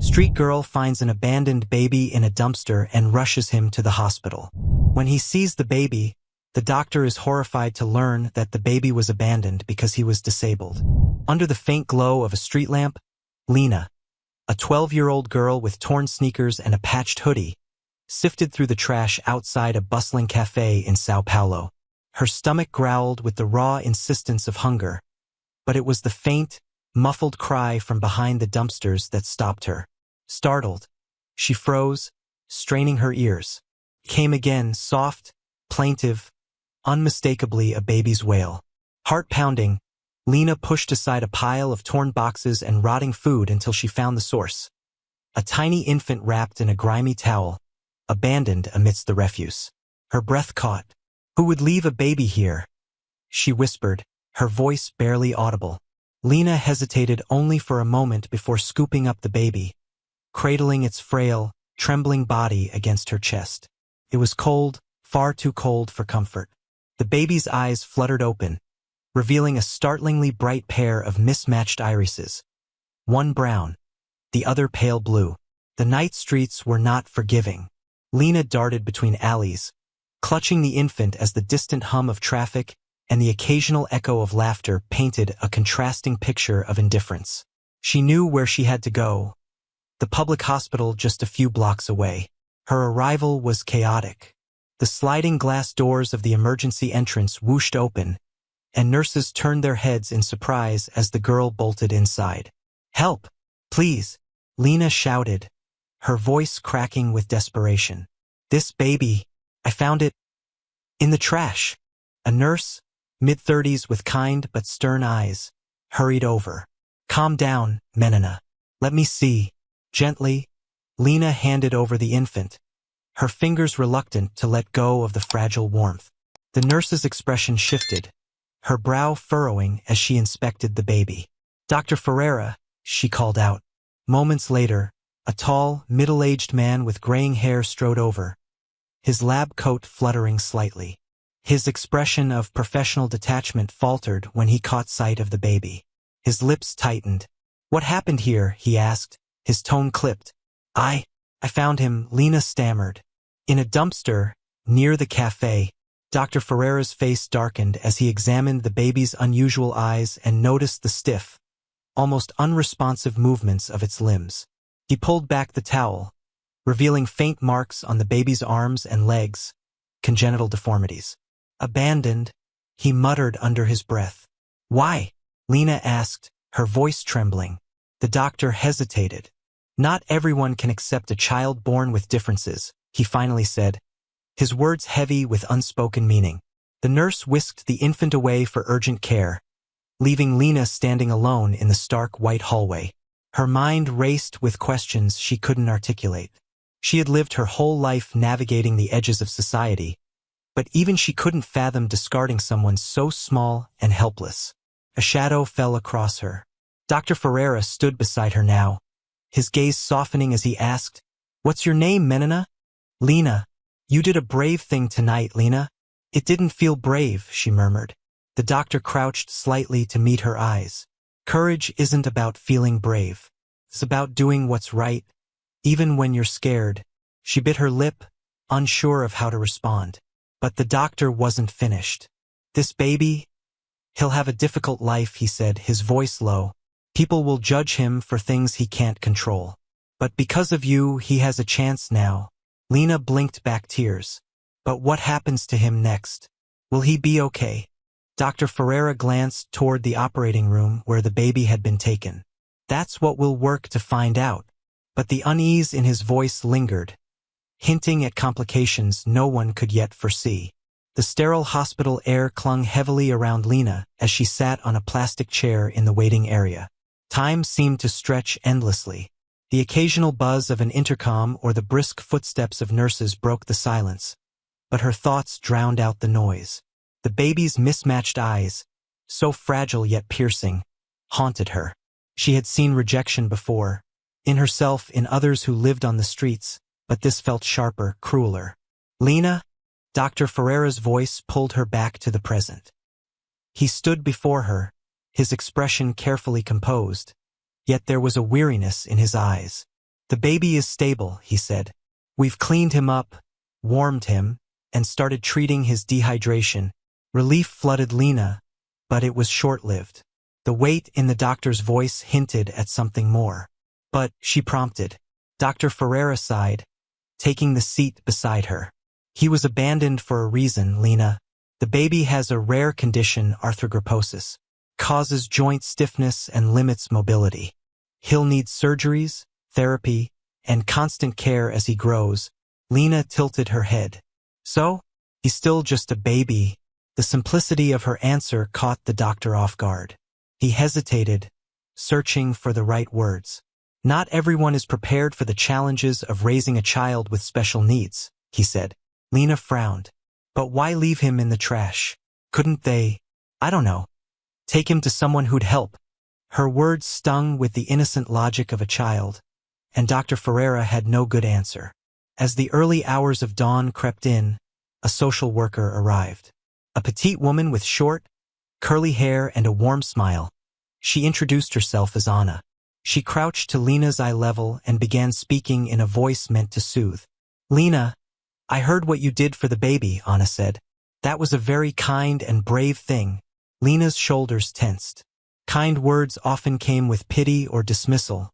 Street girl finds an abandoned baby in a dumpster and rushes him to the hospital. When he sees the baby, the doctor is horrified to learn that the baby was abandoned because he was disabled. Under the faint glow of a street lamp, Lena, a 12-year-old girl with torn sneakers and a patched hoodie, sifted through the trash outside a bustling cafe in Sao Paulo. Her stomach growled with the raw insistence of hunger, but it was the faint, muffled cry from behind the dumpsters that stopped her. Startled, she froze, straining her ears. It came again, soft, plaintive, unmistakably a baby's wail. Heart-pounding, Lena pushed aside a pile of torn boxes and rotting food until she found the source. A tiny infant wrapped in a grimy towel, abandoned amidst the refuse. Her breath caught. "Who would leave a baby here?" she whispered, her voice barely audible. Lena hesitated only for a moment before scooping up the baby, cradling its frail, trembling body against her chest. It was cold, far too cold for comfort. The baby's eyes fluttered open, revealing a startlingly bright pair of mismatched irises. One brown, the other pale blue. The night streets were not forgiving. Lena darted between alleys, clutching the infant as the distant hum of traffic and the occasional echo of laughter painted a contrasting picture of indifference. She knew where she had to go, the public hospital just a few blocks away. Her arrival was chaotic. The sliding glass doors of the emergency entrance whooshed open, and nurses turned their heads in surprise as the girl bolted inside. "Help! Please!" Lena shouted, her voice cracking with desperation. "This baby, I found it in the trash." A nurse, mid-30s with kind but stern eyes, hurried over. "Calm down, Menina. Let me see." Gently, Lena handed over the infant, her fingers reluctant to let go of the fragile warmth. The nurse's expression shifted, her brow furrowing as she inspected the baby. "Dr. Ferreira," she called out. Moments later, a tall, middle-aged man with graying hair strode over, his lab coat fluttering slightly. His expression of professional detachment faltered when he caught sight of the baby. His lips tightened. "What happened here?" he asked, his tone clipped. I found him," Lena stammered. "In a dumpster, near the cafe." Dr. Ferreira's face darkened as he examined the baby's unusual eyes and noticed the stiff, almost unresponsive movements of its limbs. He pulled back the towel, revealing faint marks on the baby's arms and legs, congenital deformities. "Abandoned," he muttered under his breath. "Why?" Lena asked, her voice trembling. The doctor hesitated. "Not everyone can accept a child born with differences," he finally said, his words heavy with unspoken meaning. The nurse whisked the infant away for urgent care, leaving Lena standing alone in the stark white hallway. Her mind raced with questions she couldn't articulate. She had lived her whole life navigating the edges of society, but even she couldn't fathom discarding someone so small and helpless. A shadow fell across her. Dr. Ferreira stood beside her now, his gaze softening as he asked, "What's your name, Menina?" "Lena. You did a brave thing tonight, Lena." "It didn't feel brave," she murmured. The doctor crouched slightly to meet her eyes. "Courage isn't about feeling brave. It's about doing what's right, even when you're scared." She bit her lip, unsure of how to respond. But the doctor wasn't finished. "This baby, he'll have a difficult life," he said, his voice low. "People will judge him for things he can't control. But because of you, he has a chance now." Lena blinked back tears. "But what happens to him next? Will he be okay?" Dr. Ferreira glanced toward the operating room where the baby had been taken. "That's what we'll work to find out." But the unease in his voice lingered, hinting at complications no one could yet foresee. The sterile hospital air clung heavily around Lena as she sat on a plastic chair in the waiting area. Time seemed to stretch endlessly. The occasional buzz of an intercom or the brisk footsteps of nurses broke the silence, but her thoughts drowned out the noise. The baby's mismatched eyes, so fragile yet piercing, haunted her. She had seen rejection before, in herself, in others who lived on the streets, but this felt sharper, crueler. "Lena?" Dr. Ferreira's voice pulled her back to the present. He stood before her, his expression carefully composed, yet there was a weariness in his eyes. The baby is stable, he said. We've cleaned him up, warmed him, and started treating his dehydration. Relief flooded Lena, but it was short-lived. The weight in the doctor's voice hinted at something more. But, she prompted. Dr. Ferreira sighed, taking the seat beside her. He was abandoned for a reason, Lena. The baby has a rare condition, arthrogryposis. Causes joint stiffness and limits mobility. He'll need surgeries, therapy, and constant care as he grows. Lena tilted her head. So? He's still just a baby. The simplicity of her answer caught the doctor off guard. He hesitated, searching for the right words. Not everyone is prepared for the challenges of raising a child with special needs, he said. Lena frowned. But why leave him in the trash? Couldn't they, I don't know, take him to someone who'd help? Her words stung with the innocent logic of a child, and Dr. Ferreira had no good answer. As the early hours of dawn crept in, a social worker arrived. A petite woman with short, curly hair and a warm smile. She introduced herself as Anna. She crouched to Lena's eye level and began speaking in a voice meant to soothe. Lena, I heard what you did for the baby, Anna said. That was a very kind and brave thing. Lena's shoulders tensed. Kind words often came with pity or dismissal,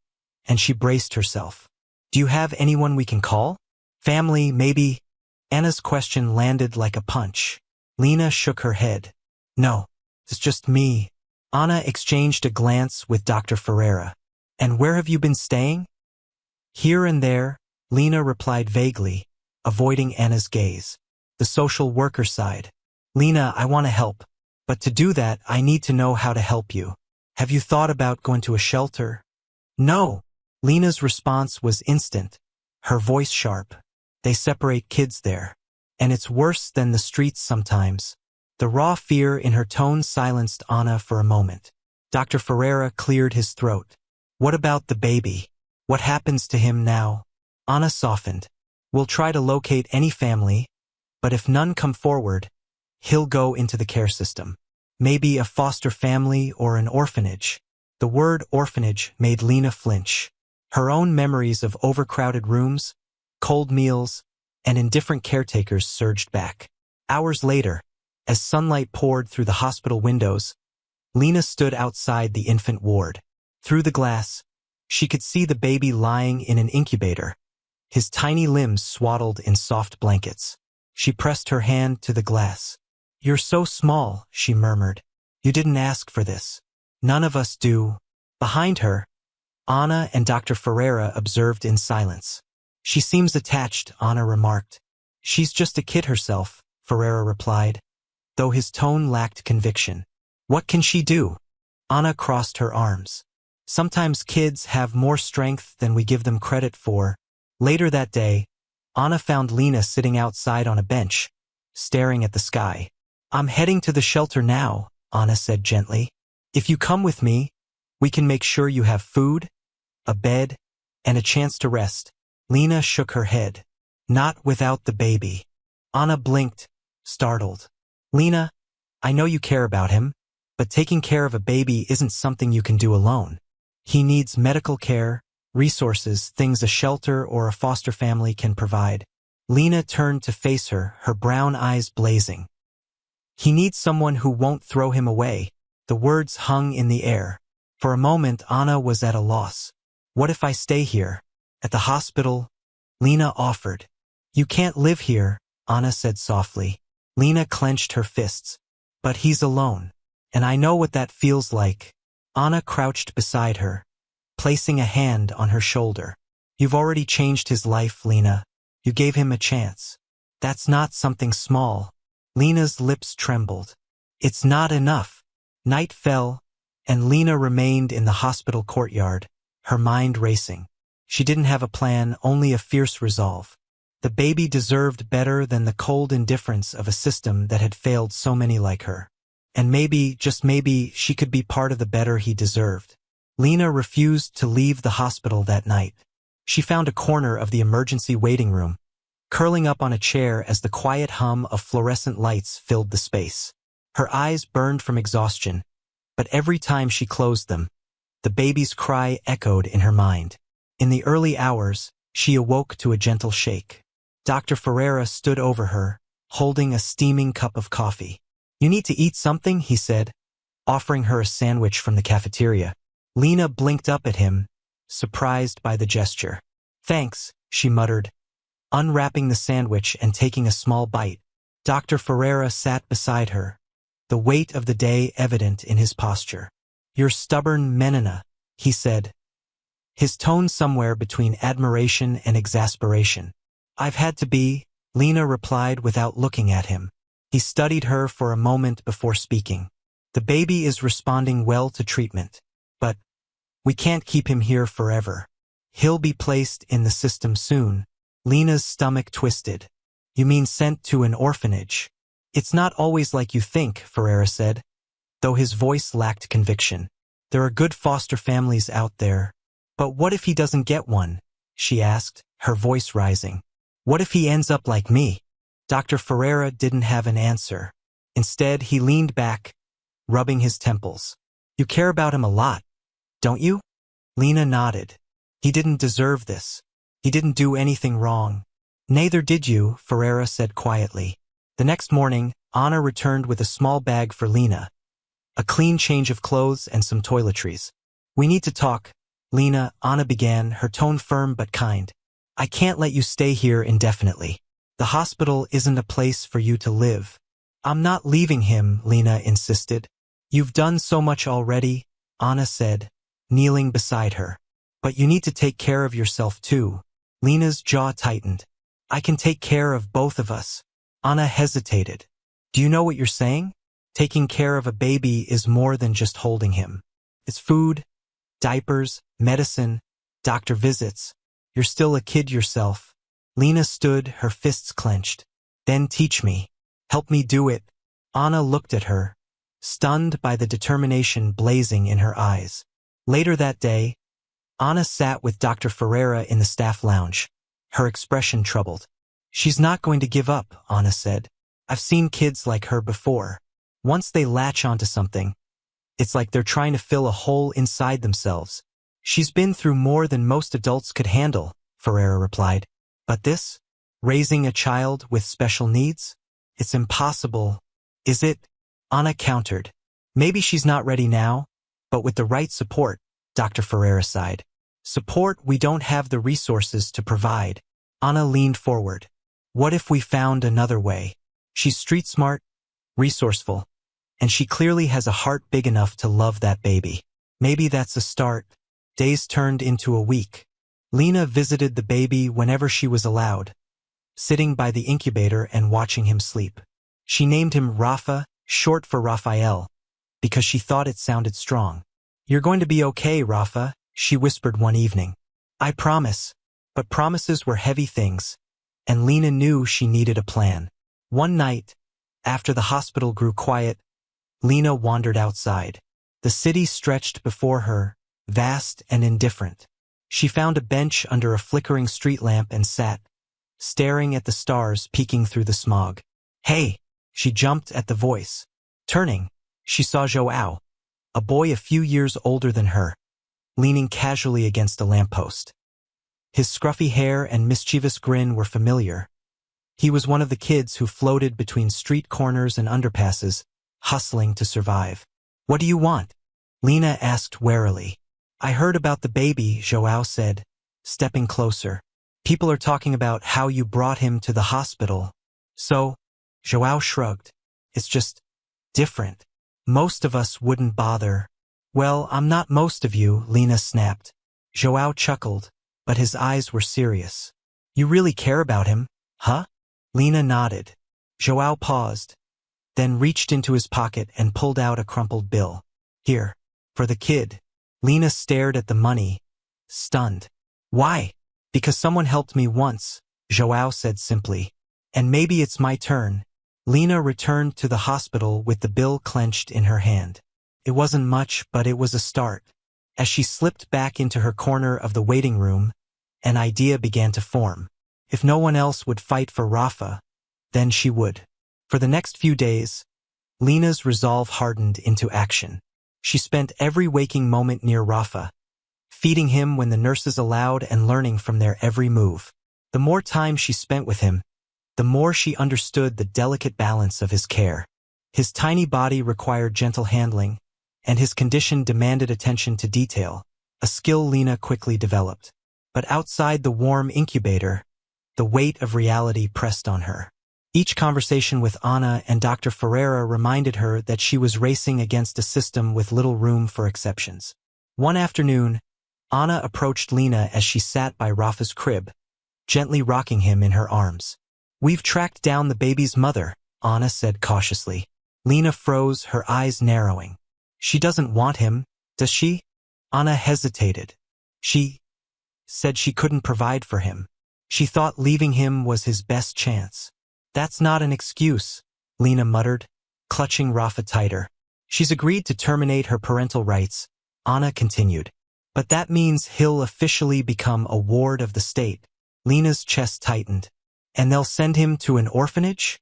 and she braced herself. Do you have anyone we can call? Family, maybe? Anna's question landed like a punch. Lena shook her head. No, it's just me. Anna exchanged a glance with Dr. Ferreira. And where have you been staying? Here and there, Lena replied vaguely, avoiding Anna's gaze. The social worker sighed. Lena, I want to help. But to do that, I need to know how to help you. Have you thought about going to a shelter? No. Lena's response was instant, her voice sharp. They separate kids there. And it's worse than the streets sometimes. The raw fear in her tone silenced Anna for a moment. Dr. Ferreira cleared his throat. What about the baby? What happens to him now? Anna softened. We'll try to locate any family, but if none come forward, he'll go into the care system. Maybe a foster family or an orphanage. The word orphanage made Lena flinch. Her own memories of overcrowded rooms, cold meals, and indifferent caretakers surged back. Hours later, as sunlight poured through the hospital windows, Lena stood outside the infant ward. Through the glass, she could see the baby lying in an incubator, his tiny limbs swaddled in soft blankets. She pressed her hand to the glass. You're so small, she murmured. You didn't ask for this. None of us do. Behind her, Anna and Dr. Ferreira observed in silence. She seems attached, Anna remarked. She's just a kid herself, Ferreira replied, though his tone lacked conviction. What can she do? Anna crossed her arms. Sometimes kids have more strength than we give them credit for. Later that day, Anna found Lena sitting outside on a bench, staring at the sky. I'm heading to the shelter now, Anna said gently. If you come with me, we can make sure you have food, a bed, and a chance to rest. Lena shook her head. Not without the baby. Anna blinked, startled. Lena, I know you care about him, but taking care of a baby isn't something you can do alone. He needs medical care, resources, things a shelter or a foster family can provide. Lena turned to face her, her brown eyes blazing. He needs someone who won't throw him away. The words hung in the air. For a moment, Anna was at a loss. What if I stay here? At the hospital? Lena offered. You can't live here, Anna said softly. Lena clenched her fists. But he's alone. And I know what that feels like. Anna crouched beside her, placing a hand on her shoulder. You've already changed his life, Lena. You gave him a chance. That's not something small. Lena's lips trembled. It's not enough. Night fell, and Lena remained in the hospital courtyard, her mind racing. She didn't have a plan, only a fierce resolve. The baby deserved better than the cold indifference of a system that had failed so many like her. And maybe, just maybe, she could be part of the better he deserved. Lena refused to leave the hospital that night. She found a corner of the emergency waiting room, curling up on a chair as the quiet hum of fluorescent lights filled the space. Her eyes burned from exhaustion, but every time she closed them, the baby's cry echoed in her mind. In the early hours, she awoke to a gentle shake. Dr. Ferreira stood over her, holding a steaming cup of coffee. "You need to eat something," he said, offering her a sandwich from the cafeteria. Lena blinked up at him, surprised by the gesture. "Thanks," she muttered, unwrapping the sandwich and taking a small bite. Dr. Ferreira sat beside her, the weight of the day evident in his posture. "You're stubborn, Menina," he said, his tone somewhere between admiration and exasperation. "I've had to be," Lena replied without looking at him. He studied her for a moment before speaking. "The baby is responding well to treatment. But we can't keep him here forever. He'll be placed in the system soon." Lena's stomach twisted. "You mean sent to an orphanage?" "It's not always like you think," Ferreira said, though his voice lacked conviction. "There are good foster families out there." "But what if he doesn't get one?" she asked, her voice rising. "What if he ends up like me?" Dr. Ferreira didn't have an answer. Instead, he leaned back, rubbing his temples. "You care about him a lot, don't you?" Lena nodded. "He didn't deserve this. He didn't do anything wrong." "Neither did you," Ferreira said quietly. The next morning, Anna returned with a small bag for Lena, a clean change of clothes and some toiletries. "We need to talk, Lena," Anna began, her tone firm but kind. "I can't let you stay here indefinitely. The hospital isn't a place for you to live." "I'm not leaving him," Lena insisted. "You've done so much already," Anna said, kneeling beside her. "But you need to take care of yourself too." Lena's jaw tightened. "I can take care of both of us." Anna hesitated. "Do you know what you're saying? Taking care of a baby is more than just holding him. It's food, diapers, medicine, doctor visits. You're still a kid yourself." Lena stood, her fists clenched. "Then teach me. Help me do it." Anna looked at her, stunned by the determination blazing in her eyes. Later that day, Anna sat with Dr. Ferreira in the staff lounge, her expression troubled. "She's not going to give up," Anna said. "I've seen kids like her before. Once they latch onto something, it's like they're trying to fill a hole inside themselves." "She's been through more than most adults could handle," Ferreira replied. "But this? Raising a child with special needs? It's impossible, is it?" Anna countered. "Maybe she's not ready now, but with the right support," Dr. Ferreira sighed. "Support we don't have the resources to provide." Anna leaned forward. "What if we found another way? She's street smart, resourceful, and she clearly has a heart big enough to love that baby. Maybe that's a start." Days turned into a week. Lena visited the baby whenever she was allowed, sitting by the incubator and watching him sleep. She named him Rafa, short for Raphael, because she thought it sounded strong. "You're going to be okay, Rafa," she whispered one evening. "I promise." But promises were heavy things, and Lena knew she needed a plan. One night, after the hospital grew quiet, Lena wandered outside. The city stretched before her, vast and indifferent. She found a bench under a flickering street lamp and sat, staring at the stars peeking through the smog. "Hey!" She jumped at the voice. Turning, she saw João, a boy a few years older than her, leaning casually against a lamppost. His scruffy hair and mischievous grin were familiar. He was one of the kids who floated between street corners and underpasses, hustling to survive. "What do you want?" Lena asked warily. "I heard about the baby," João said, stepping closer. "People are talking about how you brought him to the hospital." "So?" João shrugged. "It's just different. Most of us wouldn't bother." "Well, I'm not most of you," Lena snapped. João chuckled, but his eyes were serious. "You really care about him, huh?" Lena nodded. João paused, then reached into his pocket and pulled out a crumpled bill. "Here, for the kid." Lena stared at the money, stunned. "Why?" "Because someone helped me once," João said simply. "And maybe it's my turn." Lena returned to the hospital with the bill clenched in her hand. It wasn't much, but it was a start. As she slipped back into her corner of the waiting room, an idea began to form. If no one else would fight for Rafa, then she would. For the next few days, Lena's resolve hardened into action. She spent every waking moment near Rafa, feeding him when the nurses allowed and learning from their every move. The more time she spent with him, the more she understood the delicate balance of his care. His tiny body required gentle handling, and his condition demanded attention to detail, a skill Lena quickly developed. But outside the warm incubator, the weight of reality pressed on her. Each conversation with Anna and Dr. Ferreira reminded her that she was racing against a system with little room for exceptions. One afternoon, Anna approached Lena as she sat by Rafa's crib, gently rocking him in her arms. "We've tracked down the baby's mother," Anna said cautiously. Lena froze, her eyes narrowing. "She doesn't want him, does she?" Anna hesitated. "She said she couldn't provide for him. She thought leaving him was his best chance." "That's not an excuse," Lena muttered, clutching Rafa tighter. "She's agreed to terminate her parental rights," Anna continued. "But that means he'll officially become a ward of the state." Lena's chest tightened. "And they'll send him to an orphanage?"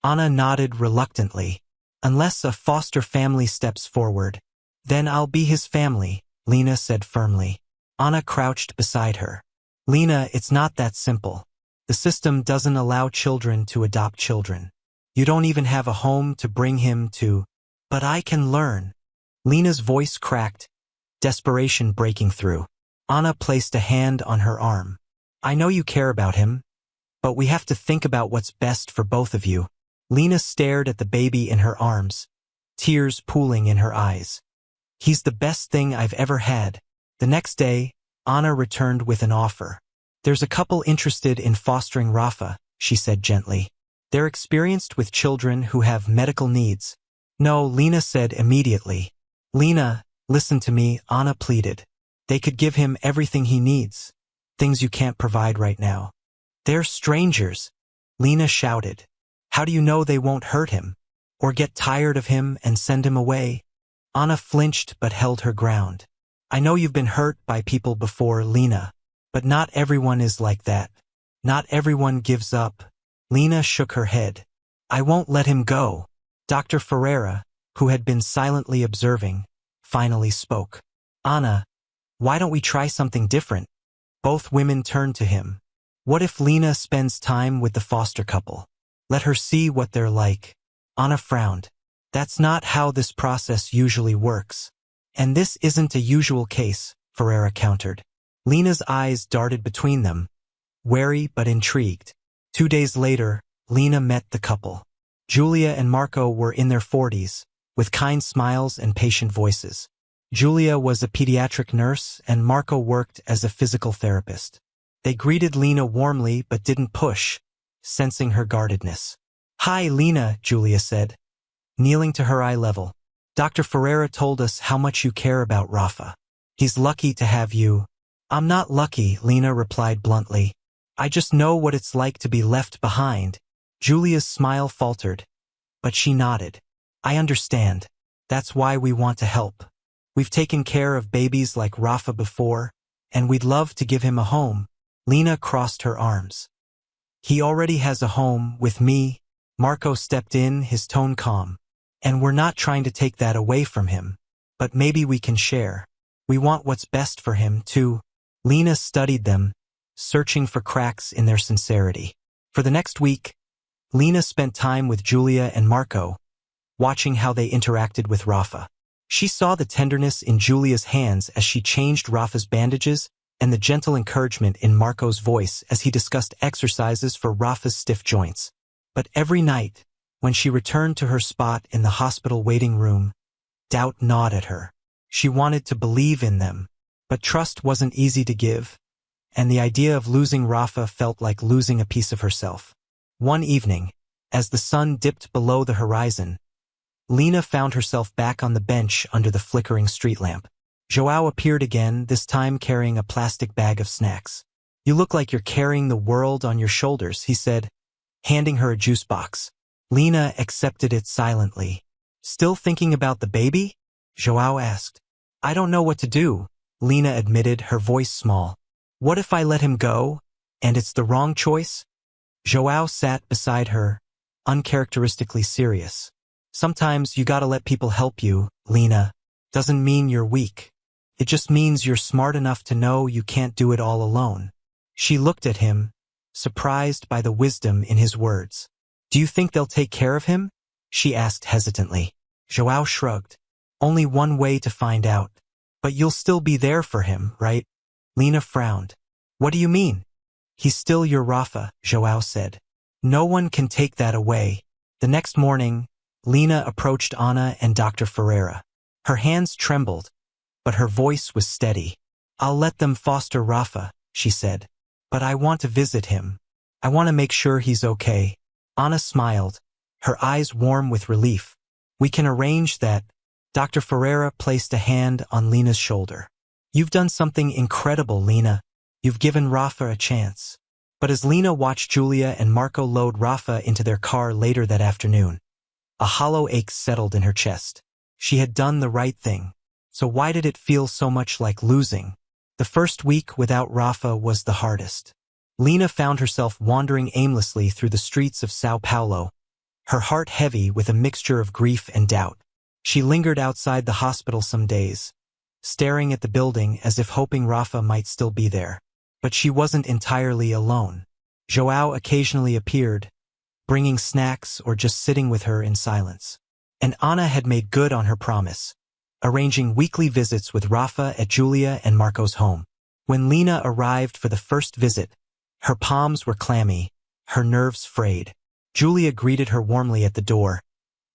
Anna nodded reluctantly. "Unless a foster family steps forward. Then I'll be his family," Lena said firmly. Anna crouched beside her. "Lena, it's not that simple. The system doesn't allow children to adopt children. You don't even have a home to bring him to." "But I can learn." Lena's voice cracked, desperation breaking through. Anna placed a hand on her arm. "I know you care about him, but we have to think about what's best for both of you." Lena stared at the baby in her arms, tears pooling in her eyes. "He's the best thing I've ever had." The next day, Anna returned with an offer. "There's a couple interested in fostering Rafa," she said gently. "They're experienced with children who have medical needs." "No," Lena said immediately. "Lena, listen to me," Anna pleaded. "They could give him everything he needs. Things you can't provide right now." "They're strangers," Lena shouted. "How do you know they won't hurt him? Or get tired of him and send him away?" Anna flinched but held her ground. "I know you've been hurt by people before, Lena. But not everyone is like that. Not everyone gives up." Lena shook her head. "I won't let him go." Dr. Ferreira, who had been silently observing, finally spoke. "Anna, why don't we try something different?" Both women turned to him. "What if Lena spends time with the foster couple? Let her see what they're like." Anna frowned. "That's not how this process usually works." "And this isn't a usual case," Ferreira countered. Lena's eyes darted between them, wary but intrigued. 2 days later, Lena met the couple. Julia and Marco were in their 40s, with kind smiles and patient voices. Julia was a pediatric nurse and Marco worked as a physical therapist. They greeted Lena warmly but didn't push, sensing her guardedness. "Hi, Lena," Julia said, kneeling to her eye level. "Dr. Ferreira told us how much you care about Rafa. He's lucky to have you." "I'm not lucky," Lena replied bluntly. "I just know what it's like to be left behind." Julia's smile faltered, but she nodded. "I understand. That's why we want to help. We've taken care of babies like Rafa before, and we'd love to give him a home." Lena crossed her arms. "He already has a home with me." Marco stepped in, his tone calm. "And we're not trying to take that away from him. But maybe we can share. We want what's best for him, too." Lena studied them, searching for cracks in their sincerity. For the next week, Lena spent time with Julia and Marco, watching how they interacted with Rafa. She saw the tenderness in Julia's hands as she changed Rafa's bandages and the gentle encouragement in Marco's voice as he discussed exercises for Rafa's stiff joints. But every night, when she returned to her spot in the hospital waiting room, doubt gnawed at her. She wanted to believe in them, but trust wasn't easy to give, and the idea of losing Rafa felt like losing a piece of herself. One evening, as the sun dipped below the horizon, Lena found herself back on the bench under the flickering street lamp. João appeared again, this time carrying a plastic bag of snacks. "You look like you're carrying the world on your shoulders," he said, handing her a juice box. Lena accepted it silently. "Still thinking about the baby?" João asked. "I don't know what to do," Lena admitted, her voice small. "What if I let him go, and it's the wrong choice?" João sat beside her, uncharacteristically serious. "Sometimes you gotta let people help you, Lena. Doesn't mean you're weak." It just means you're smart enough to know you can't do it all alone. She looked at him, surprised by the wisdom in his words. Do you think they'll take care of him? She asked hesitantly. João shrugged. Only one way to find out. But you'll still be there for him, right? Lena frowned. What do you mean? He's still your Rafa, João said. No one can take that away. The next morning, Lena approached Ana and Dr. Ferreira. Her hands trembled, but her voice was steady. I'll let them foster Rafa, she said. But I want to visit him. I want to make sure he's okay. Ana smiled, her eyes warm with relief. We can arrange that. Dr. Ferreira placed a hand on Lena's shoulder. You've done something incredible, Lena. You've given Rafa a chance. But as Lena watched Julia and Marco load Rafa into their car later that afternoon, a hollow ache settled in her chest. She had done the right thing. So why did it feel so much like losing? The first week without Rafa was the hardest. Lena found herself wandering aimlessly through the streets of Sao Paulo, her heart heavy with a mixture of grief and doubt. She lingered outside the hospital some days, staring at the building as if hoping Rafa might still be there. But she wasn't entirely alone. João occasionally appeared, bringing snacks or just sitting with her in silence. And Ana had made good on her promise, arranging weekly visits with Rafa at Julia and Marco's home. When Lena arrived for the first visit, her palms were clammy, her nerves frayed. Julia greeted her warmly at the door,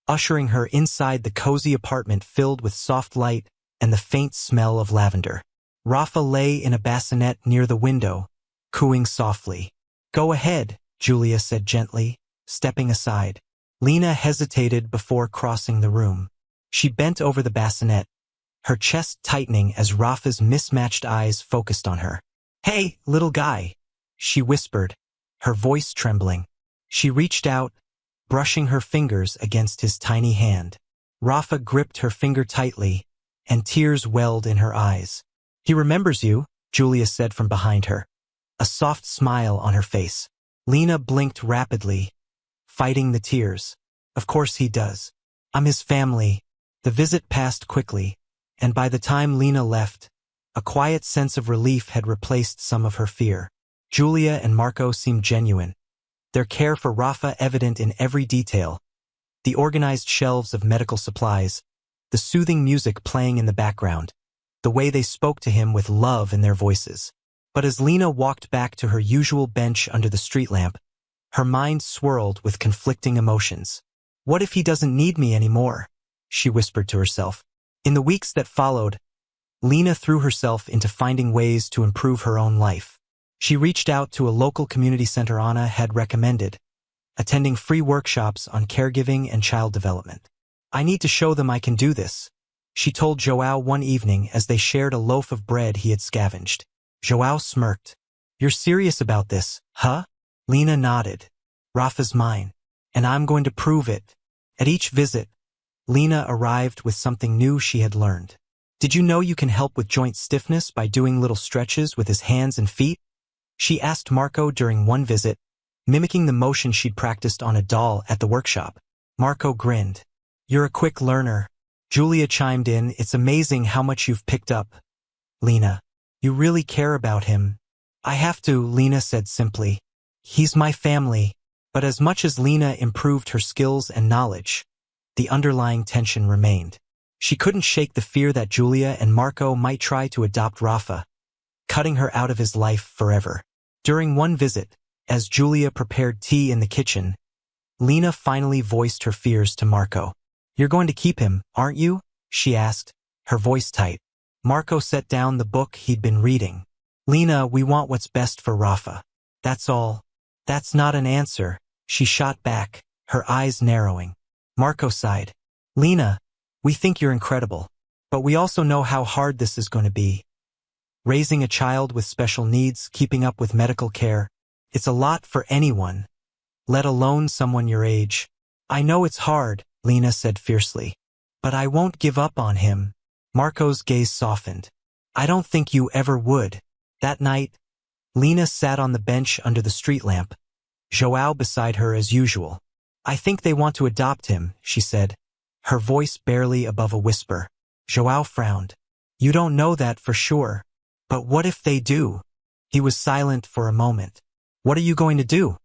ushering her inside the cozy apartment filled with soft light and the faint smell of lavender. Rafa lay in a bassinet near the window, cooing softly. Go ahead, Julia said gently, stepping aside. Lena hesitated before crossing the room. She bent over the bassinet, her chest tightening as Rafa's mismatched eyes focused on her. Hey, little guy, she whispered, her voice trembling. She reached out, brushing her fingers against his tiny hand. Rafa gripped her finger tightly, and tears welled in her eyes. He remembers you, Julia said from behind her, a soft smile on her face. Lena blinked rapidly, fighting the tears. Of course he does. I'm his family. The visit passed quickly, and by the time Lena left, a quiet sense of relief had replaced some of her fear. Julia and Marco seemed genuine, their care for Rafa evident in every detail. The organized shelves of medical supplies, the soothing music playing in the background, the way they spoke to him with love in their voices. But as Lena walked back to her usual bench under the street lamp, her mind swirled with conflicting emotions. What if he doesn't need me anymore? She whispered to herself. In the weeks that followed, Lena threw herself into finding ways to improve her own life. She reached out to a local community center Ana had recommended, attending free workshops on caregiving and child development. I need to show them I can do this, she told João one evening as they shared a loaf of bread he had scavenged. João smirked. You're serious about this, huh? Lena nodded. Rafa's mine, and I'm going to prove it. At each visit, Lena arrived with something new she had learned. Did you know you can help with joint stiffness by doing little stretches with his hands and feet? She asked Marco during one visit, mimicking the motion she'd practiced on a doll at the workshop. Marco grinned. You're a quick learner. Julia chimed in. It's amazing how much you've picked up. Lena, you really care about him. I have to, Lena said simply. He's my family. But as much as Lena improved her skills and knowledge, the underlying tension remained. She couldn't shake the fear that Julia and Marco might try to adopt Rafa, cutting her out of his life forever. During one visit, as Julia prepared tea in the kitchen, Lena finally voiced her fears to Marco. You're going to keep him, aren't you? She asked, her voice tight. Marco set down the book he'd been reading. Lena, we want what's best for Rafa. That's all. That's not an answer, she shot back, her eyes narrowing. Marco sighed. Lena, we think you're incredible, but we also know how hard this is going to be. Raising a child with special needs, keeping up with medical care, it's a lot for anyone, let alone someone your age. I know it's hard, Lena said fiercely, but I won't give up on him. Marco's gaze softened. I don't think you ever would. That night, Lena sat on the bench under the street lamp, João beside her as usual. I think they want to adopt him, she said, her voice barely above a whisper. João frowned. You don't know that for sure. But what if they do? He was silent for a moment. What are you going to do?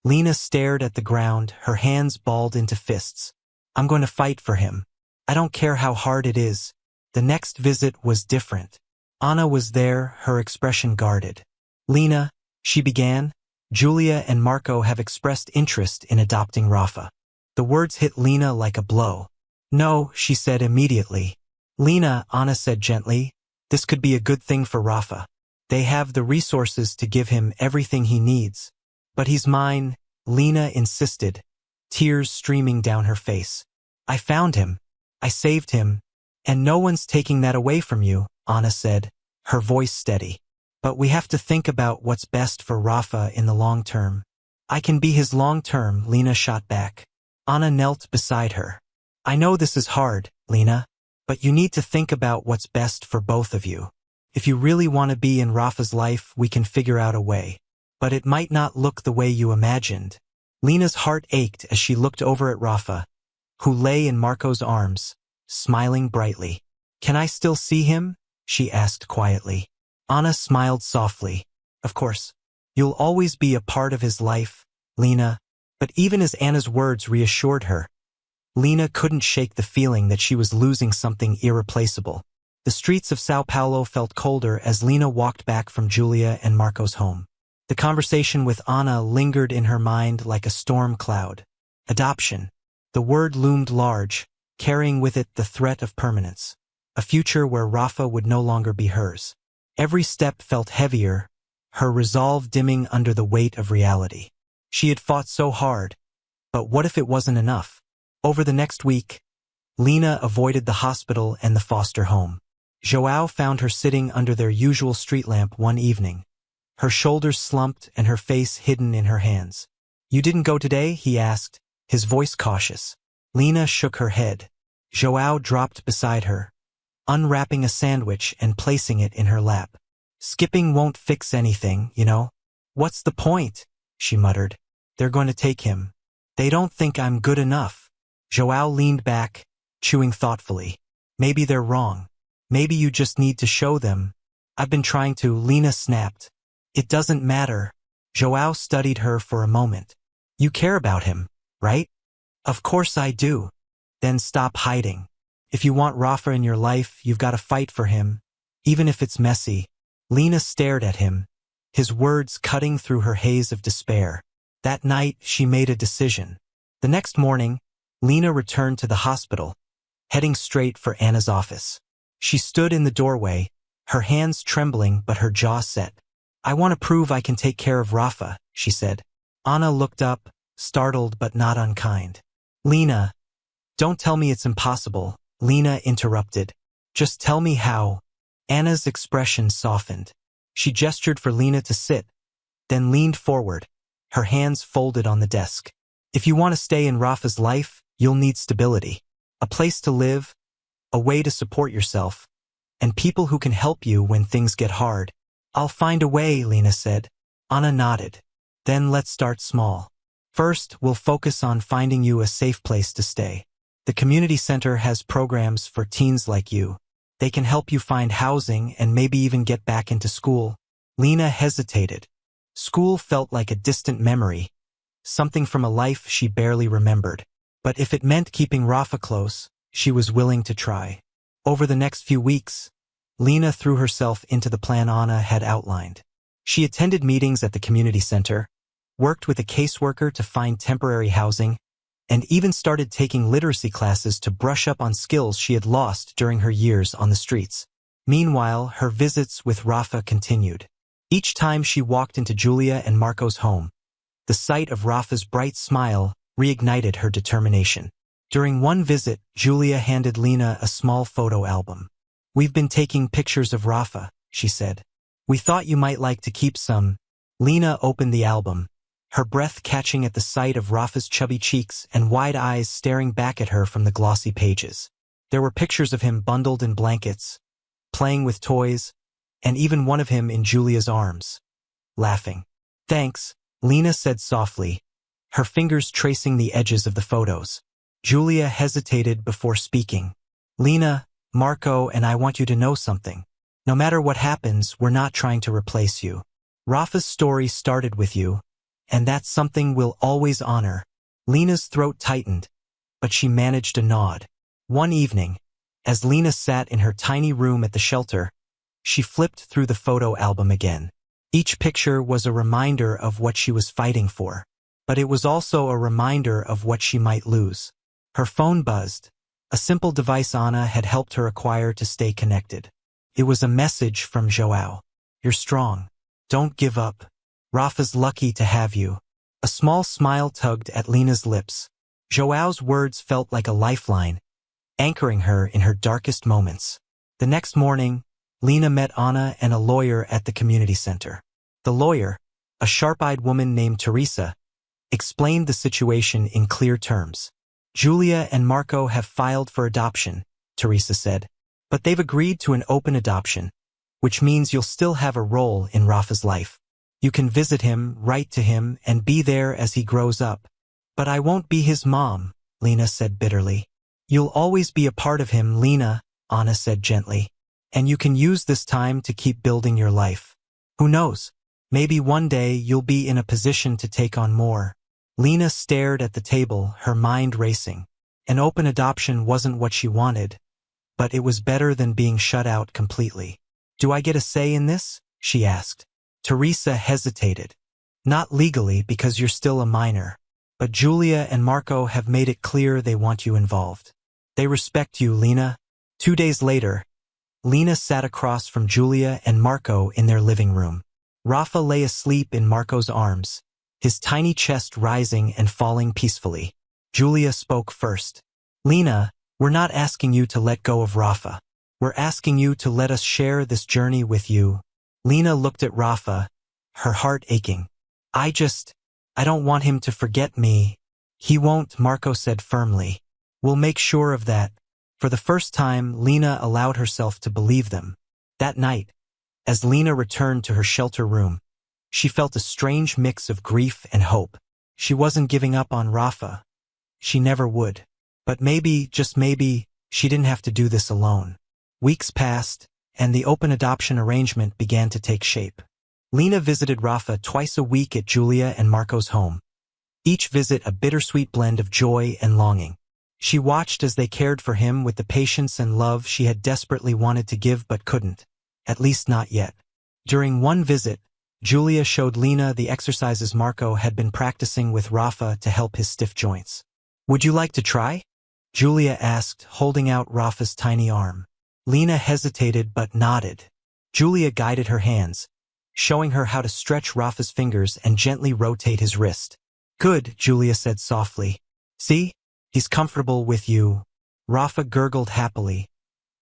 Lena stared at the ground, her hands balled into fists. I'm going to fight for him. I don't care how hard it is. The next visit was different. Anna was there, her expression guarded. Lena, she began, Julia and Marco have expressed interest in adopting Rafa. The words hit Lena like a blow. No, she said immediately. Lena, Anna said gently, this could be a good thing for Rafa. They have the resources to give him everything he needs. But he's mine, Lena insisted, tears streaming down her face. I found him. I saved him. And no one's taking that away from you, Anna said, her voice steady. But we have to think about what's best for Rafa in the long term. I can be his long term, Lena shot back. Anna knelt beside her. I know this is hard, Lena, but you need to think about what's best for both of you. If you really want to be in Rafa's life, we can figure out a way. But it might not look the way you imagined. Lena's heart ached as she looked over at Rafa, who lay in Marco's arms, smiling brightly. Can I still see him? She asked quietly. Anna smiled softly. Of course. You'll always be a part of his life, Lena. But even as Anna's words reassured her, Lena couldn't shake the feeling that she was losing something irreplaceable. The streets of Sao Paulo felt colder as Lena walked back from Julia and Marco's home. The conversation with Anna lingered in her mind like a storm cloud. Adoption. The word loomed large, carrying with it the threat of permanence. A future where Rafa would no longer be hers. Every step felt heavier, her resolve dimming under the weight of reality. She had fought so hard, but what if it wasn't enough? Over the next week, Lena avoided the hospital and the foster home. João found her sitting under their usual street lamp one evening, her shoulders slumped and her face hidden in her hands. You didn't go today? He asked, his voice cautious. Lena shook her head. João dropped beside her, unwrapping a sandwich and placing it in her lap. Skipping won't fix anything, you know. What's the point? She muttered. They're going to take him. They don't think I'm good enough. João leaned back, chewing thoughtfully. Maybe they're wrong. Maybe you just need to show them. I've been trying to, Lena snapped. It doesn't matter. João studied her for a moment. You care about him, right? Of course I do. Then stop hiding. If you want Rafa in your life, you've got to fight for him, even if it's messy. Lena stared at him, his words cutting through her haze of despair. That night, she made a decision. The next morning, Lena returned to the hospital, heading straight for Anna's office. She stood in the doorway, her hands trembling but her jaw set. I want to prove I can take care of Rafa, she said. Anna looked up, startled but not unkind. Lena, don't tell me it's impossible, Lena interrupted. Just tell me how. Anna's expression softened. She gestured for Lena to sit, then leaned forward, her hands folded on the desk. If you want to stay in Rafa's life, you'll need stability. A place to live, a way to support yourself, and people who can help you when things get hard. I'll find a way, Lena said. Anna nodded. Then let's start small. First, we'll focus on finding you a safe place to stay. The community center has programs for teens like you. They can help you find housing and maybe even get back into school. Lena hesitated. School felt like a distant memory, something from a life she barely remembered. But if it meant keeping Rafa close, she was willing to try. Over the next few weeks, Lena threw herself into the plan Anna had outlined. She attended meetings at the community center, worked with a caseworker to find temporary housing, and even started taking literacy classes to brush up on skills she had lost during her years on the streets. Meanwhile, her visits with Rafa continued. Each time she walked into Julia and Marco's home, the sight of Rafa's bright smile reignited her determination. During one visit, Julia handed Lena a small photo album. We've been taking pictures of Rafa, she said. We thought you might like to keep some. Lena opened the album, her breath catching at the sight of Rafa's chubby cheeks and wide eyes staring back at her from the glossy pages. There were pictures of him bundled in blankets, playing with toys, and even one of him in Julia's arms, laughing. Thanks, Lena said softly, her fingers tracing the edges of the photos. Julia hesitated before speaking. Lena, Marco and I want you to know something. No matter what happens, we're not trying to replace you. Rafa's story started with you, and that's something we'll always honor. Lena's throat tightened, but she managed a nod. One evening, as Lena sat in her tiny room at the shelter, she flipped through the photo album again. Each picture was a reminder of what she was fighting for, but it was also a reminder of what she might lose. Her phone buzzed, a simple device Anna had helped her acquire to stay connected. It was a message from João. You're strong. Don't give up. Rafa's lucky to have you. A small smile tugged at Lena's lips. João's words felt like a lifeline, anchoring her in her darkest moments. The next morning, Lena met Anna and a lawyer at the community center. The lawyer, a sharp-eyed woman named Teresa, explained the situation in clear terms. Julia and Marco have filed for adoption, Teresa said, but they've agreed to an open adoption, which means you'll still have a role in Rafa's life. You can visit him, write to him, and be there as he grows up. But I won't be his mom, Lena said bitterly. You'll always be a part of him, Lena, Anna said gently. And you can use this time to keep building your life. Who knows? Maybe one day you'll be in a position to take on more. Lena stared at the table, her mind racing. An open adoption wasn't what she wanted, but it was better than being shut out completely. Do I get a say in this? She asked. Teresa hesitated. Not legally because you're still a minor, but Julia and Marco have made it clear they want you involved. They respect you, Lena. 2 days later, Lena sat across from Julia and Marco in their living room. Rafa lay asleep in Marco's arms, his tiny chest rising and falling peacefully. Julia spoke first. Lena, we're not asking you to let go of Rafa. We're asking you to let us share this journey with you. Lena looked at Rafa, her heart aching. I don't want him to forget me. He won't, Marco said firmly. We'll make sure of that. For the first time, Lena allowed herself to believe them. That night, as Lena returned to her shelter room, she felt a strange mix of grief and hope. She wasn't giving up on Rafa. She never would. But maybe, just maybe, she didn't have to do this alone. Weeks passed, and the open adoption arrangement began to take shape. Lena visited Rafa twice a week at Julia and Marco's home. Each visit a bittersweet blend of joy and longing. She watched as they cared for him with the patience and love she had desperately wanted to give but couldn't, at least not yet. During one visit, Julia showed Lena the exercises Marco had been practicing with Rafa to help his stiff joints. Would you like to try? Julia asked, holding out Rafa's tiny arm. Lena hesitated but nodded. Julia guided her hands, showing her how to stretch Rafa's fingers and gently rotate his wrist. Good, Julia said softly. See? He's comfortable with you. Rafa gurgled happily,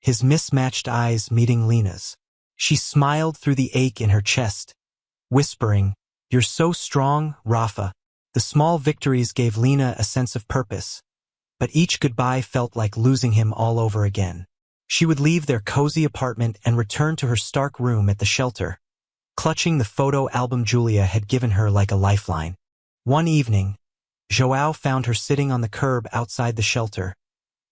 his mismatched eyes meeting Lena's. She smiled through the ache in her chest, whispering, You're so strong, Rafa. The small victories gave Lena a sense of purpose, but each goodbye felt like losing him all over again. She would leave their cozy apartment and return to her stark room at the shelter, clutching the photo album Julia had given her like a lifeline. One evening, João found her sitting on the curb outside the shelter,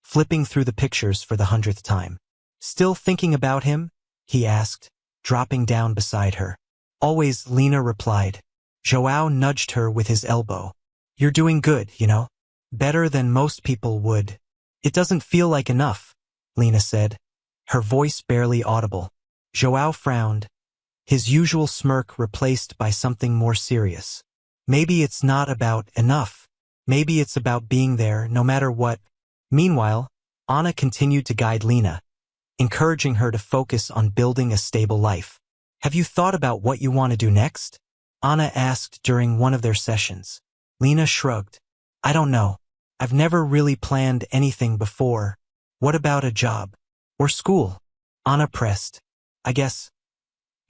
flipping through the pictures for the 100th time. Still thinking about him? He asked, dropping down beside her. Always, Lena replied. João nudged her with his elbow. You're doing good, you know? Better than most people would. It doesn't feel like enough, Lena said, her voice barely audible. João frowned, his usual smirk replaced by something more serious. Maybe it's not about enough. Maybe it's about being there no matter what. Meanwhile, Anna continued to guide Lena, encouraging her to focus on building a stable life. Have you thought about what you want to do next? Anna asked during one of their sessions. Lena shrugged. I don't know. I've never really planned anything before. What about a job? Or school? Anna pressed. I guess.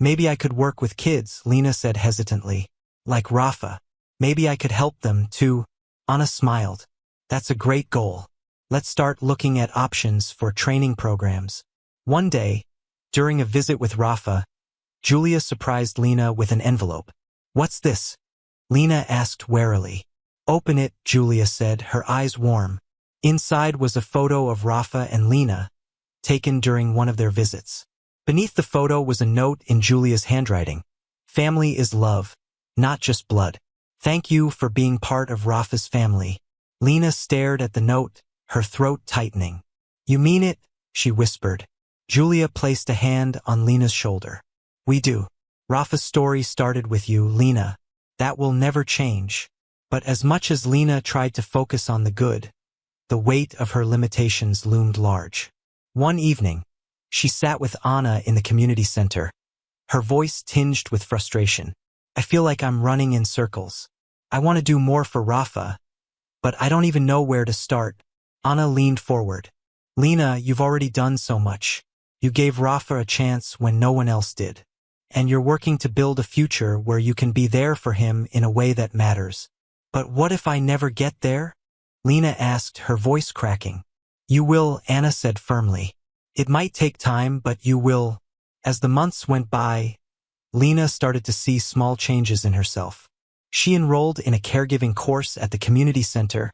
Maybe I could work with kids, Lena said hesitantly. Like Rafa. Maybe I could help them too. Anna smiled. That's a great goal. Let's start looking at options for training programs. One day, during a visit with Rafa, Julia surprised Lena with an envelope. What's this? Lena asked warily. Open it, Julia said, her eyes warm. Inside was a photo of Rafa and Lena, taken during one of their visits. Beneath the photo was a note in Julia's handwriting. Family is love, not just blood. Thank you for being part of Rafa's family. Lena stared at the note, her throat tightening. You mean it? She whispered. Julia placed a hand on Lena's shoulder. We do. Rafa's story started with you, Lena. That will never change. But as much as Lena tried to focus on the good, the weight of her limitations loomed large. One evening, she sat with Anna in the community center, her voice tinged with frustration. I feel like I'm running in circles. I want to do more for Rafa, but I don't even know where to start. Anna leaned forward. Lena, you've already done so much. You gave Rafa a chance when no one else did. And you're working to build a future where you can be there for him in a way that matters. But what if I never get there? Lena asked, her voice cracking. You will, Anna said firmly. It might take time, but you will. As the months went by, Lena started to see small changes in herself. She enrolled in a caregiving course at the community center,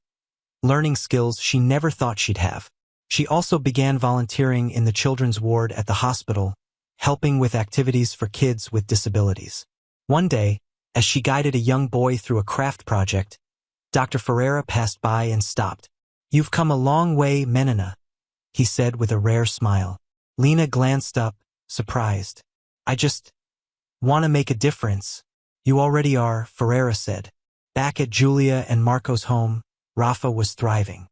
learning skills she never thought she'd have. She also began volunteering in the children's ward at the hospital, helping with activities for kids with disabilities. One day, as she guided a young boy through a craft project, Dr. Ferreira passed by and stopped. You've come a long way, Menina, he said with a rare smile. Lena glanced up, surprised. I just want to make a difference. You already are, Ferreira said. Back at Julia and Marco's home, Rafa was thriving.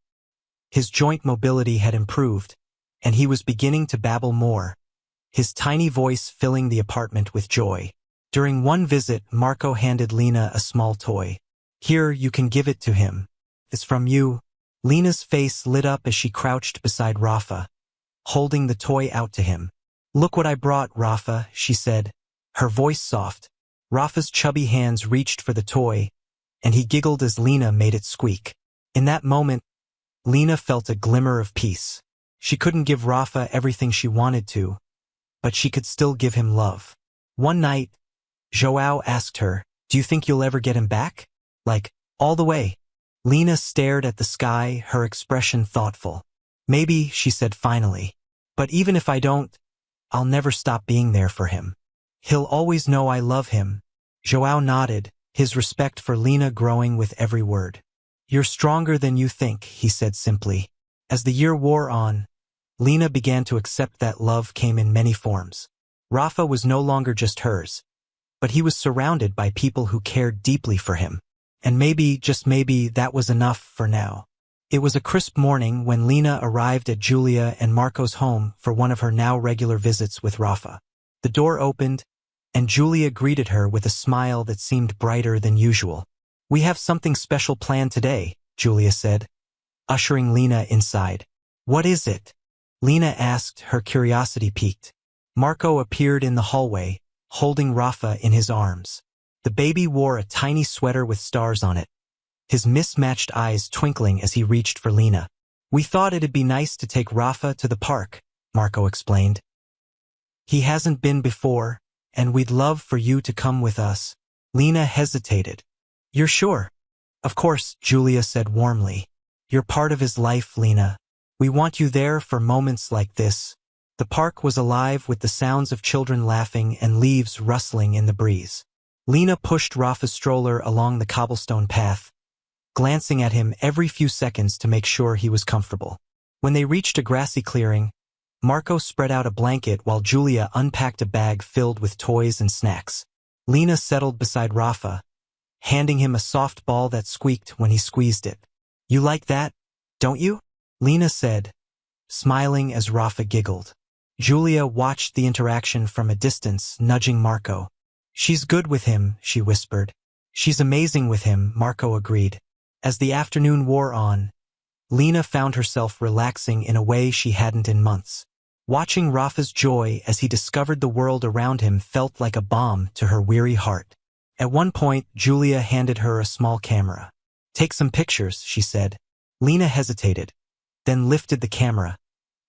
His joint mobility had improved, and he was beginning to babble more, his tiny voice filling the apartment with joy. During one visit, Marco handed Lena a small toy. Here, you can give it to him. It's from you. Lena's face lit up as she crouched beside Rafa, holding the toy out to him. Look what I brought, Rafa, she said, her voice soft. Rafa's chubby hands reached for the toy, and he giggled as Lena made it squeak. In that moment, Lena felt a glimmer of peace. She couldn't give Rafa everything she wanted to, but she could still give him love. One night, João asked her, do you think you'll ever get him back? Like, all the way? Lena stared at the sky, her expression thoughtful. Maybe, she said finally. But even if I don't, I'll never stop being there for him. He'll always know I love him. João nodded, his respect for Lena growing with every word. You're stronger than you think, he said simply. As the year wore on, Lena began to accept that love came in many forms. Rafa was no longer just hers, but he was surrounded by people who cared deeply for him. And maybe, just maybe, that was enough for now. It was a crisp morning when Lena arrived at Julia and Marco's home for one of her now regular visits with Rafa. The door opened, and Julia greeted her with a smile that seemed brighter than usual. We have something special planned today, Julia said, ushering Lena inside. What is it? Lena asked, her curiosity piqued. Marco appeared in the hallway, holding Rafa in his arms. The baby wore a tiny sweater with stars on it, his mismatched eyes twinkling as he reached for Lena. We thought it'd be nice to take Rafa to the park, Marco explained. He hasn't been before, and we'd love for you to come with us. Lena hesitated. You're sure? Of course, Julia said warmly. You're part of his life, Lena. We want you there for moments like this. The park was alive with the sounds of children laughing and leaves rustling in the breeze. Lena pushed Rafa's stroller along the cobblestone path, glancing at him every few seconds to make sure he was comfortable. When they reached a grassy clearing, Marco spread out a blanket while Julia unpacked a bag filled with toys and snacks. Lena settled beside Rafa, handing him a soft ball that squeaked when he squeezed it. You like that, don't you? Lena said, smiling as Rafa giggled. Julia watched the interaction from a distance, nudging Marco. She's good with him, she whispered. She's amazing with him, Marco agreed. As the afternoon wore on, Lena found herself relaxing in a way she hadn't in months. Watching Rafa's joy as he discovered the world around him felt like a balm to her weary heart. At one point, Julia handed her a small camera. Take some pictures, she said. Lena hesitated, then lifted the camera,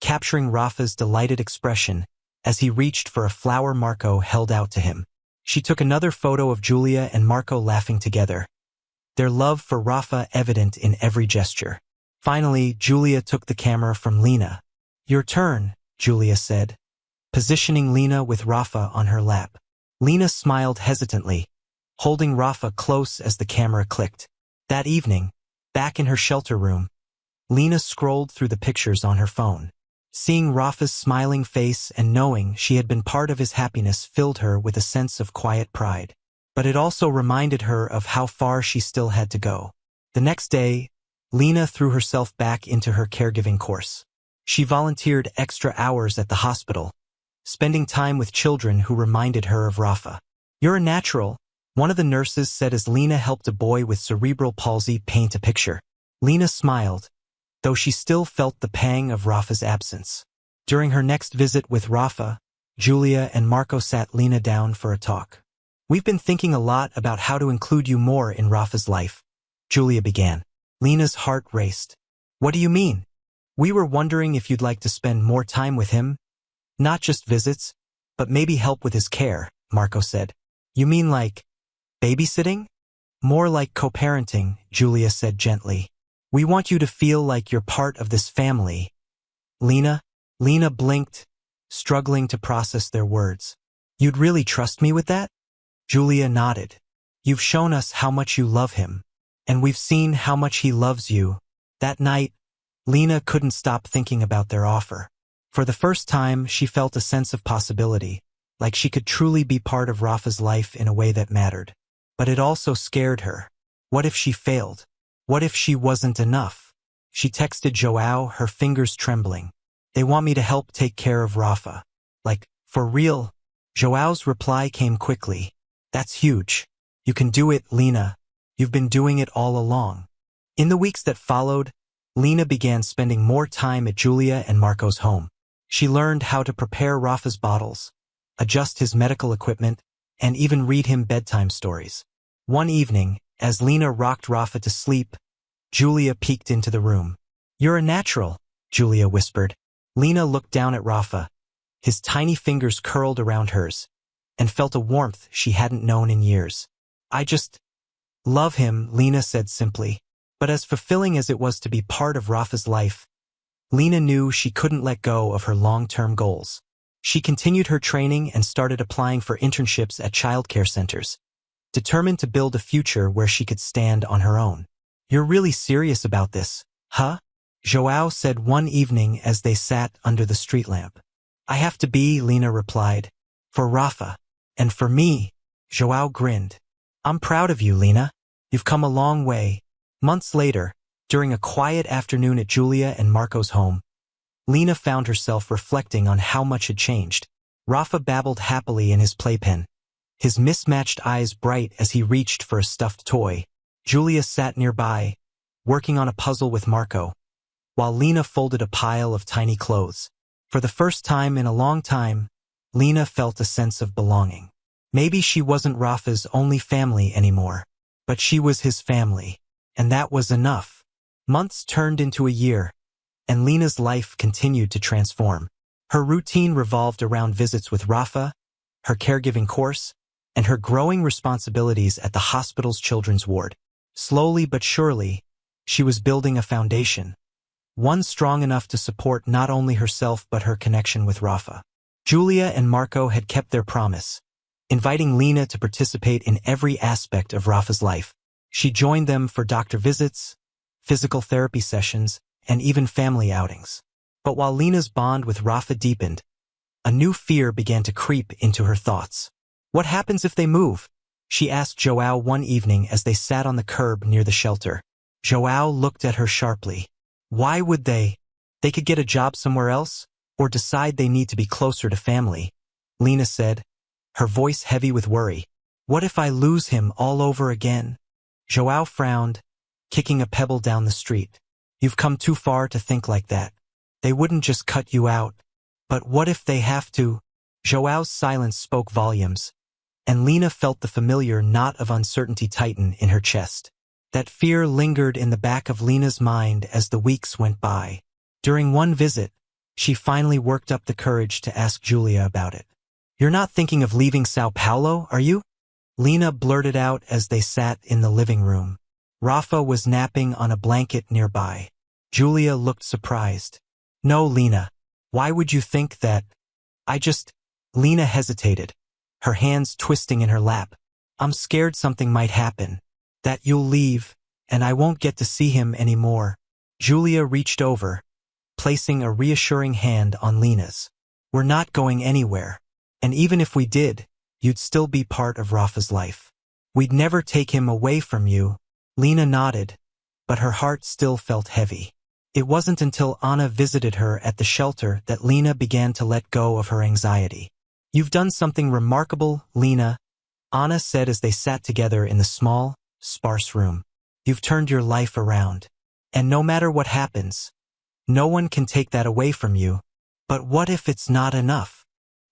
capturing Rafa's delighted expression as he reached for a flower Marco held out to him. She took another photo of Julia and Marco laughing together, their love for Rafa evident in every gesture. Finally, Julia took the camera from Lena. Your turn, Julia said, positioning Lena with Rafa on her lap. Lena smiled hesitantly, holding Rafa close as the camera clicked. That evening, back in her shelter room, Lena scrolled through the pictures on her phone. Seeing Rafa's smiling face and knowing she had been part of his happiness filled her with a sense of quiet pride. But it also reminded her of how far she still had to go. The next day, Lena threw herself back into her caregiving course. She volunteered extra hours at the hospital, spending time with children who reminded her of Rafa. "You're a natural," one of the nurses said as Lena helped a boy with cerebral palsy paint a picture. Lena smiled, though she still felt the pang of Rafa's absence. During her next visit with Rafa, Julia and Marco sat Lena down for a talk. "We've been thinking a lot about how to include you more in Rafa's life," Julia began. Lena's heart raced. "What do you mean?" "We were wondering if you'd like to spend more time with him. Not just visits, but maybe help with his care," Marco said. "You mean like babysitting?" "More like co-parenting," Julia said gently. "We want you to feel like you're part of this family." Lena blinked, struggling to process their words. "You'd really trust me with that?" Julia nodded. "You've shown us how much you love him, and we've seen how much he loves you." That night, Lena couldn't stop thinking about their offer. For the first time, she felt a sense of possibility, like she could truly be part of Rafa's life in a way that mattered. But it also scared her. What if she failed? What if she wasn't enough? She texted João, her fingers trembling. "They want me to help take care of Rafa." "Like, for real?" João's reply came quickly. "That's huge. You can do it, Lena. You've been doing it all along." In the weeks that followed, Lena began spending more time at Julia and Marco's home. She learned how to prepare Rafa's bottles, adjust his medical equipment, and even read him bedtime stories. One evening, as Lena rocked Rafa to sleep, Julia peeked into the room. "You're a natural," Julia whispered. Lena looked down at Rafa, his tiny fingers curled around hers, and felt a warmth she hadn't known in years. "I just love him," Lena said simply. But as fulfilling as it was to be part of Rafa's life, Lena knew she couldn't let go of her long-term goals. She continued her training and started applying for internships at childcare centers, determined to build a future where she could stand on her own. "You're really serious about this, huh?" João said one evening as they sat under the street lamp. "I have to be," Lena replied. "For Rafa. And for me." João grinned. "I'm proud of you, Lena. You've come a long way." Months later, during a quiet afternoon at Julia and Marco's home, Lena found herself reflecting on how much had changed. Rafa babbled happily in his playpen, his mismatched eyes bright as he reached for a stuffed toy. Julia sat nearby, working on a puzzle with Marco, while Lena folded a pile of tiny clothes. For the first time in a long time, Lena felt a sense of belonging. Maybe she wasn't Rafa's only family anymore, but she was his family. And that was enough. Months turned into a year, and Lena's life continued to transform. Her routine revolved around visits with Rafa, her caregiving course, and her growing responsibilities at the hospital's children's ward. Slowly but surely, she was building a foundation, one strong enough to support not only herself but her connection with Rafa. Julia and Marco had kept their promise, inviting Lena to participate in every aspect of Rafa's life. She joined them for doctor visits, physical therapy sessions, and even family outings. But while Lena's bond with Rafa deepened, a new fear began to creep into her thoughts. "What happens if they move?" she asked João one evening as they sat on the curb near the shelter. João looked at her sharply. "Why would they? They could get a job somewhere else, or decide they need to be closer to family," Lena said, her voice heavy with worry. "What if I lose him all over again?" João frowned, kicking a pebble down the street. "You've come too far to think like that. They wouldn't just cut you out. But what if they have to?" João's silence spoke volumes, and Lena felt the familiar knot of uncertainty tighten in her chest. That fear lingered in the back of Lena's mind as the weeks went by. During one visit, she finally worked up the courage to ask Julia about it. "You're not thinking of leaving São Paulo, are you?" Lena blurted out as they sat in the living room. Rafa was napping on a blanket nearby. Julia looked surprised. "No, Lena. Why would you think that? Lena hesitated, her hands twisting in her lap. I'm scared something might happen. That you'll leave, and I won't get to see him anymore. Julia reached over, placing a reassuring hand on Lena's. We're not going anywhere. And even if we did, you'd still be part of Rafa's life. We'd never take him away from you. Lena nodded, but her heart still felt heavy. It wasn't until Anna visited her at the shelter that Lena began to let go of her anxiety. You've done something remarkable, Lena, Anna said as they sat together in the small, sparse room. You've turned your life around. And no matter what happens, no one can take that away from you. But what if it's not enough?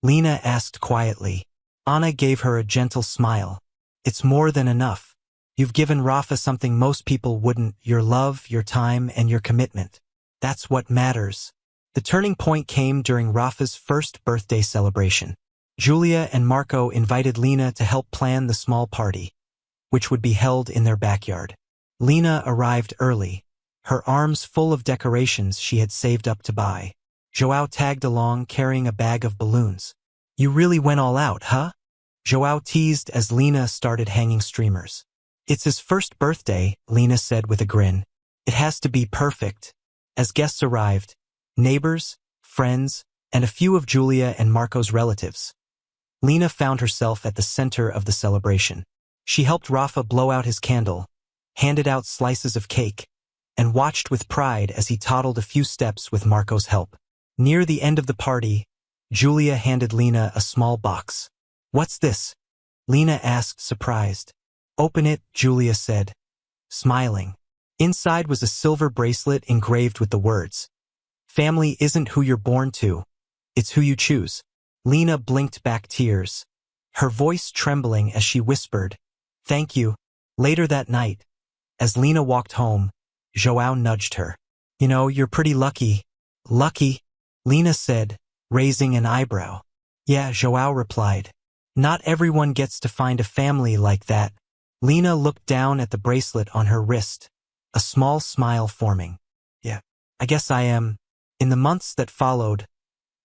Lena asked quietly. Anna gave her a gentle smile. It's more than enough. You've given Rafa something most people wouldn't, your love, your time, and your commitment. That's what matters. The turning point came during Rafa's first birthday celebration. Julia and Marco invited Lena to help plan the small party, which would be held in their backyard. Lena arrived early, her arms full of decorations she had saved up to buy. João tagged along carrying a bag of balloons. You really went all out, huh? João teased as Lena started hanging streamers. It's his first birthday, Lena said with a grin. It has to be perfect. As guests arrived, neighbors, friends, and a few of Julia and Marco's relatives, Lena found herself at the center of the celebration. She helped Rafa blow out his candle, handed out slices of cake, and watched with pride as he toddled a few steps with Marco's help. Near the end of the party, Julia handed Lena a small box. What's this? Lena asked, surprised. Open it, Julia said, smiling. Inside was a silver bracelet engraved with the words, Family isn't who you're born to, it's who you choose. Lena blinked back tears, her voice trembling as she whispered, Thank you. Later that night, as Lena walked home, João nudged her. You know, you're pretty lucky. Lucky? Lena said, raising an eyebrow. Yeah, João replied. Not everyone gets to find a family like that. Lena looked down at the bracelet on her wrist, a small smile forming. Yeah, I guess I am. In the months that followed,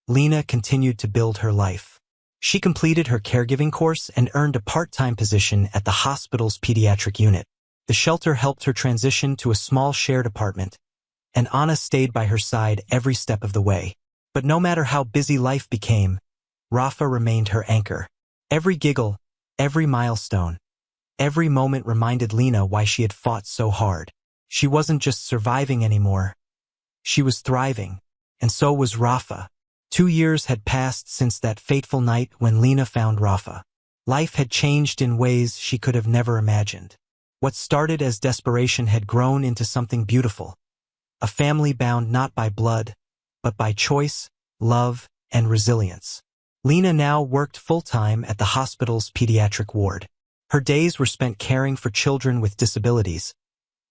Lena continued to build her life. She completed her caregiving course and earned a part-time position at the hospital's pediatric unit. The shelter helped her transition to a small shared apartment, and Anna stayed by her side every step of the way. But no matter how busy life became, Rafa remained her anchor. Every giggle, every milestone, every moment reminded Lena why she had fought so hard. She wasn't just surviving anymore. She was thriving, and so was Rafa. 2 years had passed since that fateful night when Lena found Rafa. Life had changed in ways she could have never imagined. What started as desperation had grown into something beautiful. A family bound not by blood, but by choice, love, and resilience. Lena now worked full-time at the hospital's pediatric ward. Her days were spent caring for children with disabilities,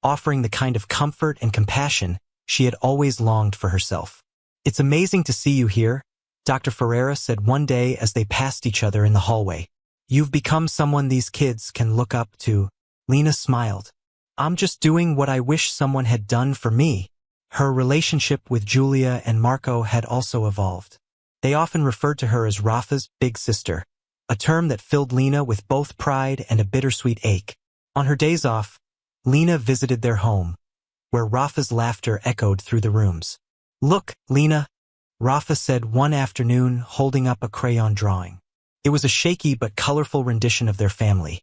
offering the kind of comfort and compassion she had always longed for herself. It's amazing to see you here, Dr. Ferreira said one day as they passed each other in the hallway. You've become someone these kids can look up to. Lena smiled. I'm just doing what I wish someone had done for me. Her relationship with Julia and Marco had also evolved. They often referred to her as Rafa's big sister, a term that filled Lena with both pride and a bittersweet ache. On her days off, Lena visited their home, where Rafa's laughter echoed through the rooms. Look, Lena, Rafa said one afternoon, holding up a crayon drawing. It was a shaky but colorful rendition of their family.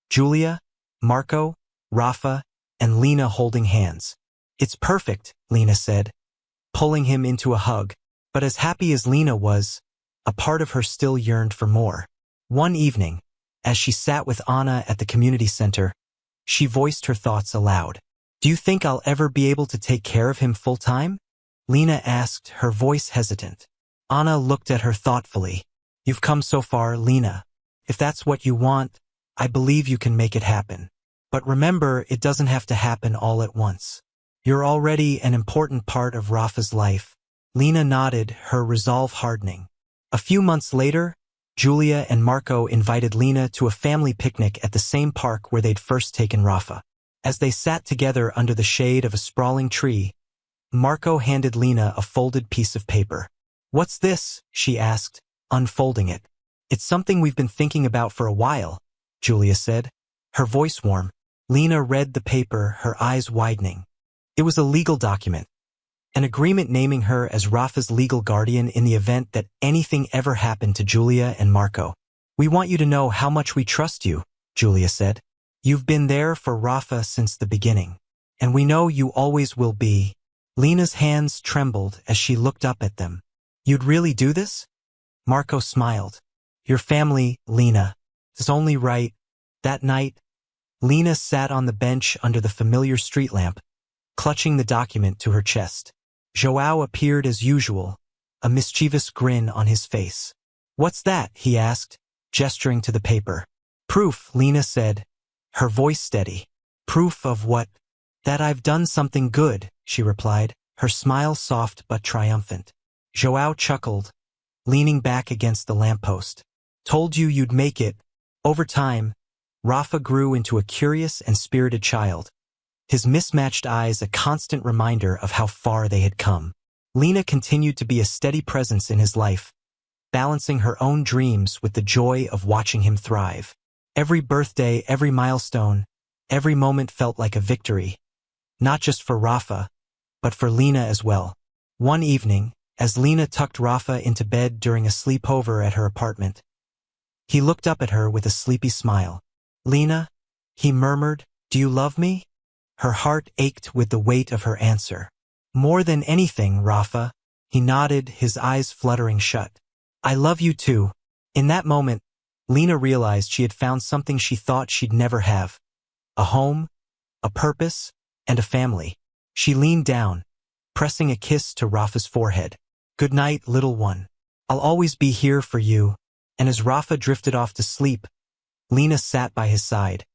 Julia, Marco, Rafa, and Lena holding hands. It's perfect, Lena said, pulling him into a hug. But as happy as Lena was, a part of her still yearned for more. One evening, as she sat with Anna at the community center, she voiced her thoughts aloud. Do you think I'll ever be able to take care of him full-time? Lena asked, her voice hesitant. Anna looked at her thoughtfully. You've come so far, Lena. If that's what you want, I believe you can make it happen. But remember, it doesn't have to happen all at once. You're already an important part of Rafa's life. Lena nodded, her resolve hardening. A few months later, Julia and Marco invited Lena to a family picnic at the same park where they'd first taken Rafa. As they sat together under the shade of a sprawling tree, Marco handed Lena a folded piece of paper. "What's this?" she asked, unfolding it. "It's something we've been thinking about for a while," Julia said, her voice warm. Lena read the paper, her eyes widening. It was a legal document, an agreement naming her as Rafa's legal guardian in the event that anything ever happened to Julia and Marco. "We want you to know how much we trust you," Julia said. "You've been there for Rafa since the beginning, and we know you always will be." Lena's hands trembled as she looked up at them. "You'd really do this?" Marco smiled. "Your family, Lena. It's only right." That night, Lena sat on the bench under the familiar street lamp, clutching the document to her chest. João appeared as usual, a mischievous grin on his face. "What's that?" he asked, gesturing to the paper. "Proof," Lena said, her voice steady. "Proof of what?" "That I've done something good," she replied, her smile soft but triumphant. João chuckled, leaning back against the lamppost. "Told you you'd make it." Over time, Rafa grew into a curious and spirited child, his mismatched eyes a constant reminder of how far they had come. Lena continued to be a steady presence in his life, balancing her own dreams with the joy of watching him thrive. Every birthday, every milestone, every moment felt like a victory, not just for Rafa, but for Lena as well. One evening, as Lena tucked Rafa into bed during a sleepover at her apartment, he looked up at her with a sleepy smile. "Lena," he murmured, "do you love me?" Her heart ached with the weight of her answer. "More than anything, Rafa." He nodded, his eyes fluttering shut. "I love you too." In that moment, Lena realized she had found something she thought she'd never have: a home, a purpose, and a family. She leaned down, pressing a kiss to Rafa's forehead. "Good night, little one. I'll always be here for you." And as Rafa drifted off to sleep, Lena sat by his side,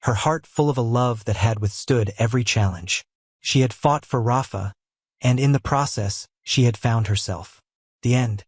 her heart full of a love that had withstood every challenge. She had fought for Rafa, and in the process, she had found herself. The end.